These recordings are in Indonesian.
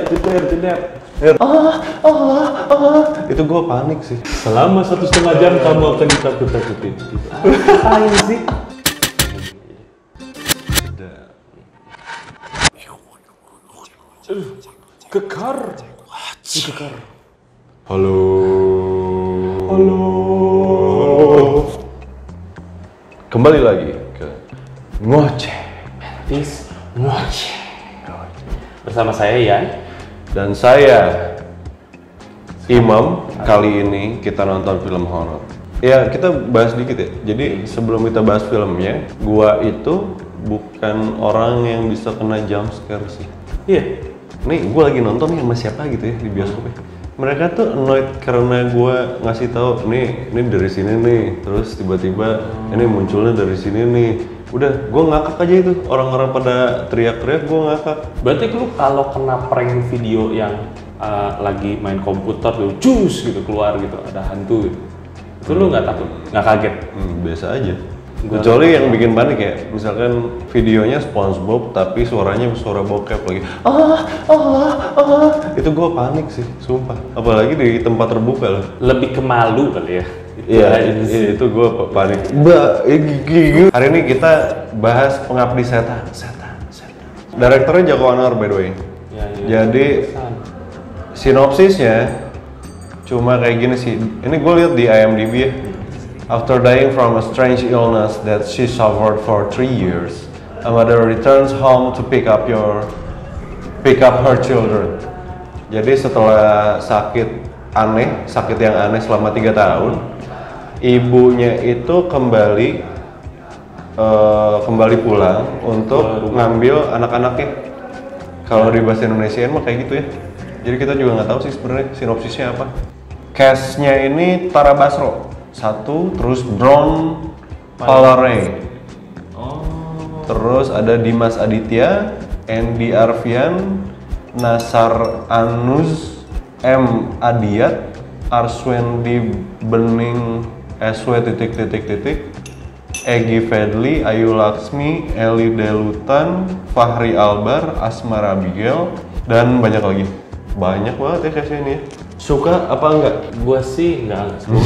jeder. Itu gue panik sih. Selama 1,5 jam kamu akan ditakut-takutin. Ngapain sih? Kekar. Halo. Kembali lagi ke Ngoceh Bersama saya Yan. dan saya Imam. Kali ini kita nonton film horor. Ya, kita bahas dikit ya. Jadi sebelum kita bahas filmnya, gua itu bukan orang yang bisa kena jump scare sih. Iya. Nih, gua lagi nonton nih sama siapa gitu ya di bioskop ya. Mereka tuh annoyed karena gua ngasih tahu ini dari sini nih, terus tiba-tiba ini munculnya dari sini nih. Udah, gue ngakak aja itu. Orang-orang pada teriak-teriak, gue ngakak. Berarti lu kalau kena prank video yang lagi main komputer tuh, cus gitu keluar gitu, ada hantu gitu. Itu lu nggak takut? Nggak kaget? Biasa aja. Kecuali yang bikin panik ya, misalkan videonya SpongeBob tapi suaranya suara bokep lagi. Itu gue panik sih, sumpah. Apalagi di tempat terbuka loh. Lebih ke malu kali ya? Iya, itu gue panik. Hari ini kita bahas Pengabdi Setan. Direkturnya Joko Anwar by the way. Jadi sinopsisnya cuma kayak gini sih. Ini gue lihat di IMDb ya. After dying from a strange illness that she suffered for 3 years, a mother returns home to pick up her children. Jadi setelah sakit yang aneh selama 3 tahun, ibunya itu kembali pulang untuk ngambil anak-anaknya. Kalau di bahasa Indonesia mah kayak gitu ya. Jadi kita juga nggak tahu sih sebenarnya sinopsisnya apa. Cast-nya ini Tara Basro satu, terus Bron Palare, terus ada Dimas Aditya, Andy Arfian, Nasar Anus, M Adiat, Arswendi Bening SW Egi Fedli, Ayu Laksmi, Eli Delutan, Fahri Albar, Asmara Abigail, dan banyak lagi. Banyak banget ya cast ini. Suka apa enggak? Gua sih enggak suka.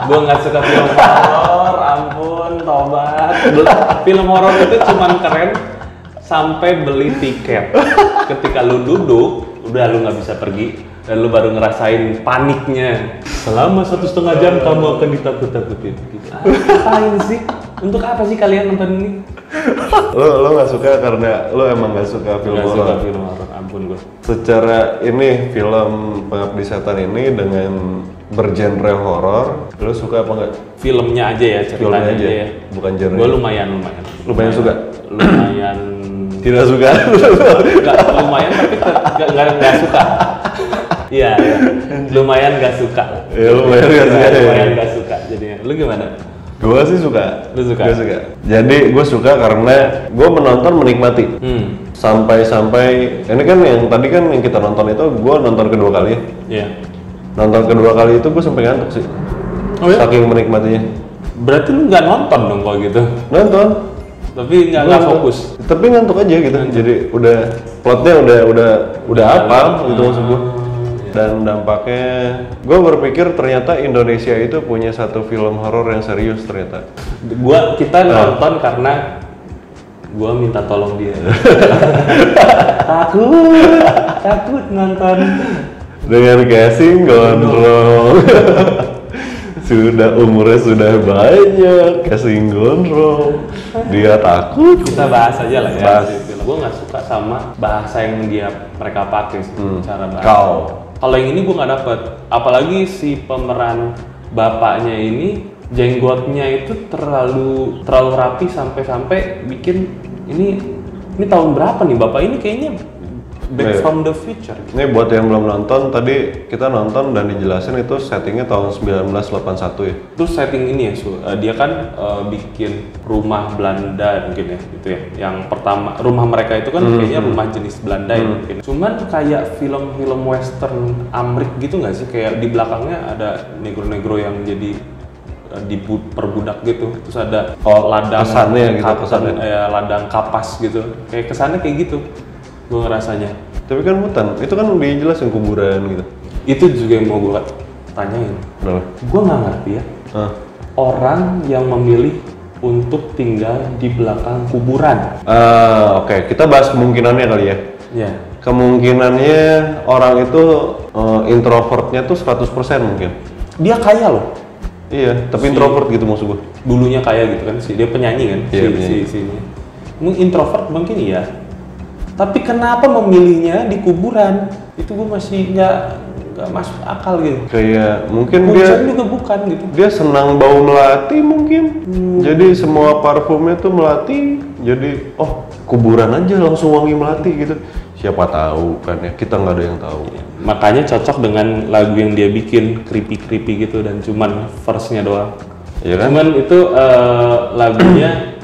Gua nggak suka film horor, ampun, tobat. Film horor itu cuman keren sampai beli tiket. Ketika lu duduk, udah lu nggak bisa pergi. Dan lu baru ngerasain paniknya. Selama 1,5 jam kamu akan ditakut-takutin. Ngapain sih? Untuk apa sih kalian nonton ini? Lo nggak suka karena lo emang nggak suka film horor. Nggak suka film horor, ampun gue. Secara ini film Pengabdi Setan ini dengan bergenre horor, lo suka apa nggak? Filmnya aja ya, ceritanya aja ya. Bukan genre. Gue lumayan Suka? Lumayan. Tidak suka? Nggak, lumayan tapi nggak suka. Iya, lumayan nggak suka. Ya lumayan nggak suka. Lumayan nggak suka. Jadinya, lu gimana? Gue sih suka. Lu suka? Gue suka. Jadi gue suka karena gue menonton menikmati. Sampai ini kan yang tadi kan yang kita nonton itu gue nonton kedua kali ya. Iya. Nonton kedua kali itu gue sampai ngantuk sih. Oh ya? Saking menikmatinya. Berarti lu nggak nonton dong kalau gitu? Nonton. Tapi nggak fokus. Tapi ngantuk aja gitu. Jadi udah plotnya udah hafal gitu maksud gue. Dan dampaknya, gue berpikir ternyata Indonesia itu punya satu film horor yang serius ternyata. Kita nonton karena gue minta tolong dia. takut nonton. Dengan casing gondrong. Umurnya sudah banyak, casing gondrong. Dia takut. Kita bahas aja lah ya. Bahas. Gue nggak suka sama bahasa yang mereka pakai cara bahasa. Kau. Kalau yang ini gue nggak dapet, apalagi si pemeran bapaknya ini jenggotnya itu terlalu rapi sampai bikin ini tahun berapa nih bapak ini kayaknya Back from the Future. Ini buat yang belum nonton, tadi kita nonton dan dijelasin itu settingnya tahun 1981 ya. Terus setting ini ya, dia kan bikin rumah Belanda mungkin ya, gitu ya. Yang pertama, rumah mereka itu kan kayaknya rumah jenis Belanda ya mungkin. Cuman kayak film-film western Amrik gitu nggak sih? Kayak di belakangnya ada negro-negro yang jadi diperbudak gitu, terus ada ladang kesannya gitu, ladang kapas gitu, kayak kesannya kayak gitu gue ngerasanya. Tapi kan hutan, itu kan dijelasin kuburan gitu. Itu juga yang mau gue tanyain. Kenapa? Gue nggak ngerti ya. Orang yang memilih untuk tinggal di belakang kuburan. Oke. Kita bahas kemungkinannya kali ya. Ya. Kemungkinannya orang itu introvertnya tuh 100% mungkin. Dia kaya loh. Iya, tapi introvert gitu maksud gue. Dulunya kaya gitu kan, dia penyanyi kan, Iya, si mungkin introvert mungkin iya. Tapi kenapa memilihnya di kuburan? Itu gue masih nggak masuk akal gitu. Kayak mungkin Hujan juga bukan gitu. dia senang bau melati mungkin. Jadi semua parfumnya tuh melati. Jadi kuburan aja langsung wangi melati gitu. Siapa tahu kan ya, kita nggak ada yang tahu. Makanya cocok dengan lagu yang dia bikin, creepy gitu dan cuman verse-nya doang. Iya kan? Cuman itu lagunya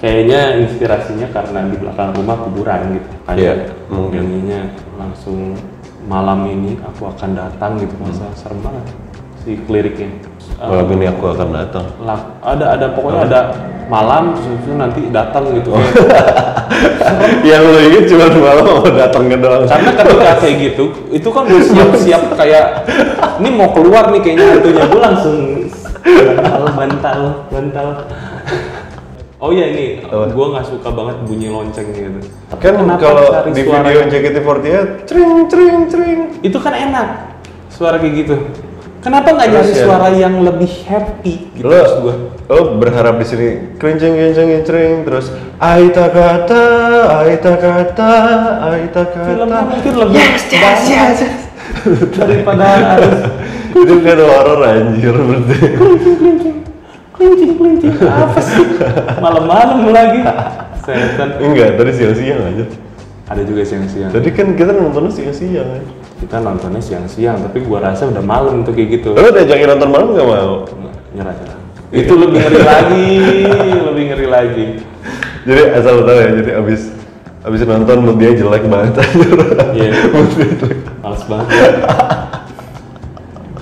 kayaknya inspirasinya karena di belakang rumah kuburan gitu. Iya, mungkin. Nyanyinya langsung malam ini aku akan datang gitu, masa serem banget si liriknya. Lagu ini aku akan datang. Ada pokoknya ada malam nanti datang gitu. Yang lo inget cuma malam mau datangnya doang. Karena ketika kayak gitu, itu kan udah siap-siap kayak ini mau keluar nih kayaknya hantunya, gue langsung bantal. Oh iya ini, gue nggak suka banget bunyi lonceng gitu. Tapi Kan kalau di video JKT48, cering. itu kan enak suara kayak gitu. Kenapa nggak nyari suara yang lebih happy gitu maksud gue? Lo berharap di sini kenceng terus aita kata. Filmnya mungkin lebih yes. Daripada harus Itu kan horor anjir berarti. klincing apa sih? Malam-malam lagi. Setan. Enggak, tadi siang-siang aja. Ada juga siang-siang. Tadi kan kita nontonnya siang-siang kan. Kita nontonnya siang-siang, tapi gua rasa udah malam tuh kayak gitu. Lo diajakin nonton malam nggak mau? Nyerah. Itu lebih ngeri lagi. Jadi asal lo tahu ya, jadi abis nonton mood dia jelek banget aja. Iya. Males banget. Ya.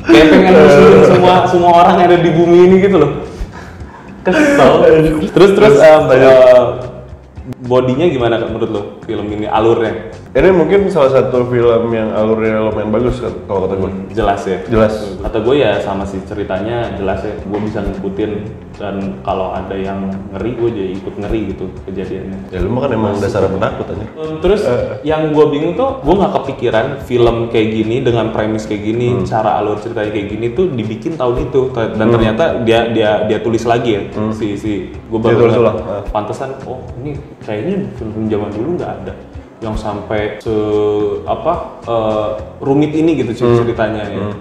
Kayak pengen musuhin semua orang yang ada di bumi ini gitu loh. Kesel. Terus bodinya gimana menurut lo film ini, alurnya? Ini mungkin salah satu film yang alurnya lumayan bagus kan, kalau kata gue. Jelas ya? Jelas. Kata gue ya sama sih ceritanya jelas ya, gue bisa ngikutin dan kalau ada yang ngeri gue jadi ikut ngeri gitu kejadiannya. Ya lu kan emang dasar penakut aja. Terus yang gue bingung tuh, gue nggak kepikiran film kayak gini dengan premis kayak gini, cara alur ceritanya kayak gini tuh dibikin tahun itu dan ternyata dia tulis lagi ya si gue baru ngeliat, pantesan ini kayaknya film zaman dulu nggak ada yang sampai rumit ini gitu ceritanya ya.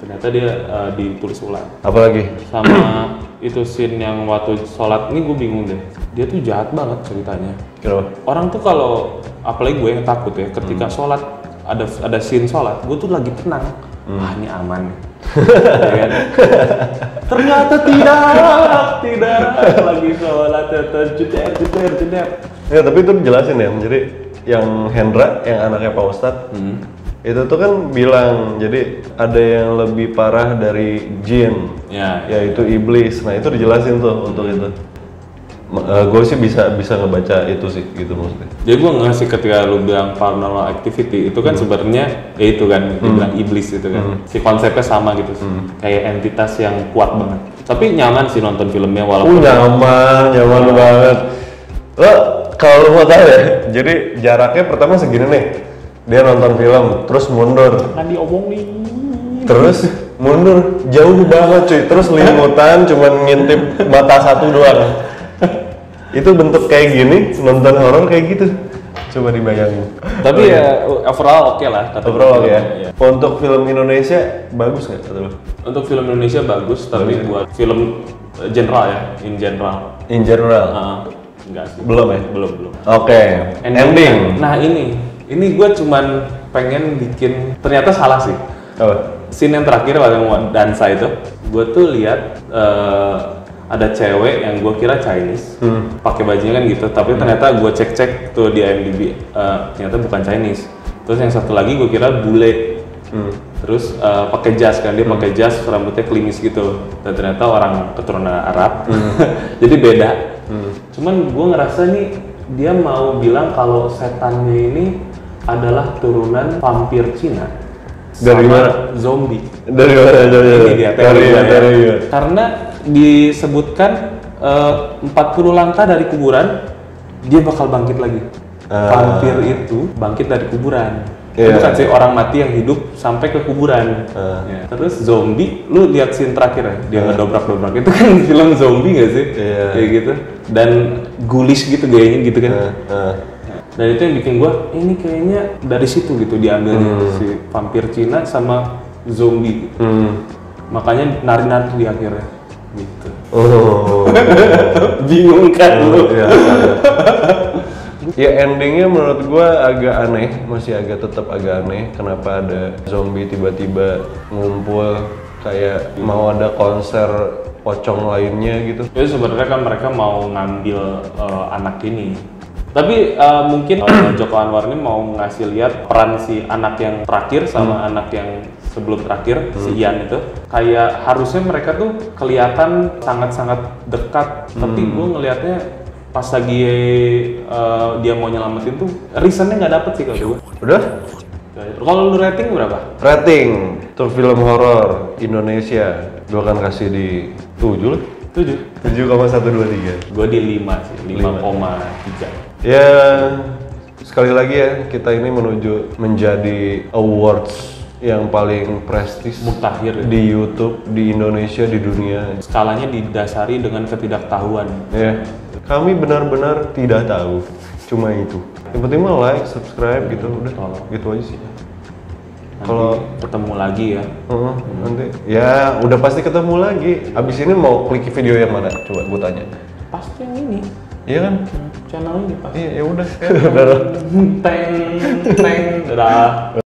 Ternyata dia ditulis ulang. Apalagi? Sama itu scene yang waktu sholat ini gue bingung deh. Dia tuh jahat banget ceritanya. Kenapa? Orang tuh kalau apalagi gue yang takut ya ketika sholat ada scene sholat, gue tuh lagi tenang. Ini aman. Ya kan? Ternyata tidak lagi sholat jeder. Ya tapi itu dijelasin ya. Jadi yang Hendra, yang anaknya Pak Ustadz, itu tuh kan bilang jadi ada yang lebih parah dari jin, yaitu iblis. Nah itu dijelasin tuh untuk itu. Gue sih bisa ngebaca itu sih gitu maksudnya. Jadi gue ngasih ketika lu bilang paranormal activity itu kan sebenarnya ya itu kan dibilang iblis itu kan. Si konsepnya sama gitu sih. Kayak entitas yang kuat banget. Tapi nyaman sih nonton filmnya walaupun nyaman banget. Kalau lu mau tahu ya, jadi jaraknya pertama segini nih. Dia nonton film, terus mundur. Kan diomongin. Terus mundur jauh banget cuy. Terus limutan cuman ngintip mata satu doang. Itu bentuk kayak gini, nonton horor kayak gitu. Coba dibayangin. Tapi ya overall oke lah. Overall oke ya. Untuk film Indonesia bagus nggak kata lu? Untuk film Indonesia bagus, tapi buat film general ya, in general. In general? Enggak sih. Belum ya? Belum. Oke. Ending. Nah ini gue cuman pengen bikin, ternyata salah sih. Scene yang terakhir waktu mau dansa itu, gue tuh lihat ada cewek yang gue kira Chinese, pakai bajunya kan gitu, tapi ternyata gue cek tuh di IMDb, ternyata bukan Chinese. Terus yang satu lagi gue kira bule, terus pakai jas kan, dia pakai jas, rambutnya klimis gitu, dan ternyata orang keturunan Arab, jadi beda. Cuman gue ngerasa nih dia mau bilang kalau setannya ini adalah turunan vampir Cina. Dari sama mana? Zombie. Dari mana? Ini dia teorinya ya. Dari Karena disebutkan 40 langkah dari kuburan dia bakal bangkit lagi. Vampir itu bangkit dari kuburan. Itu bukan sih orang mati yang hidup sampai ke kuburan. Ya. Terus zombie, lu lihat scene terakhir ya, dia ngedobrak-dobrak itu kan film zombie nggak sih? Kayak gitu. Dan ghoulish gitu gayanya gitu kan. Dan itu yang bikin gua ini kayaknya dari situ gitu diambilnya si vampir Cina sama zombie. Makanya nari-nari di akhirnya gitu. Bingung kan lu? Ya endingnya menurut gua agak aneh, masih tetap agak aneh. Kenapa ada zombie tiba-tiba ngumpul kayak mau ada konser pocong lainnya gitu? Jadi sebenarnya kan mereka mau ngambil anak ini. Tapi mungkin Joko Anwar ini mau ngasih lihat peran si anak yang terakhir sama anak yang sebelum terakhir, si Ian itu. Kayak harusnya mereka tuh kelihatan sangat-sangat dekat. Tapi gue ngelihatnya pas lagi dia mau nyelamatin tuh, reasonnya nggak dapet sih kalau gue. Udah? Kalau lu rating berapa? Rating untuk film horor Indonesia, gua akan kasih di 7 lah. 7,123. Gue di 5 sih, 5,3. Ya, sekali lagi ya, kita ini menuju menjadi awards yang paling prestis Mutakhir ya. di YouTube, di Indonesia, di dunia. Skalanya didasari dengan ketidaktahuan. Ya, kami benar-benar tidak tahu, cuma itu. Yang penting mah like, subscribe gitu, udah. Gitu aja sih. Kalau ketemu lagi ya. Nanti, ya udah pasti ketemu lagi. Abis ini mau klik video yang mana? Coba gue tanya. Pasti yang ini. Iya kan? Channel ini pasti. Iya, ya udah. Teng, teng, dah.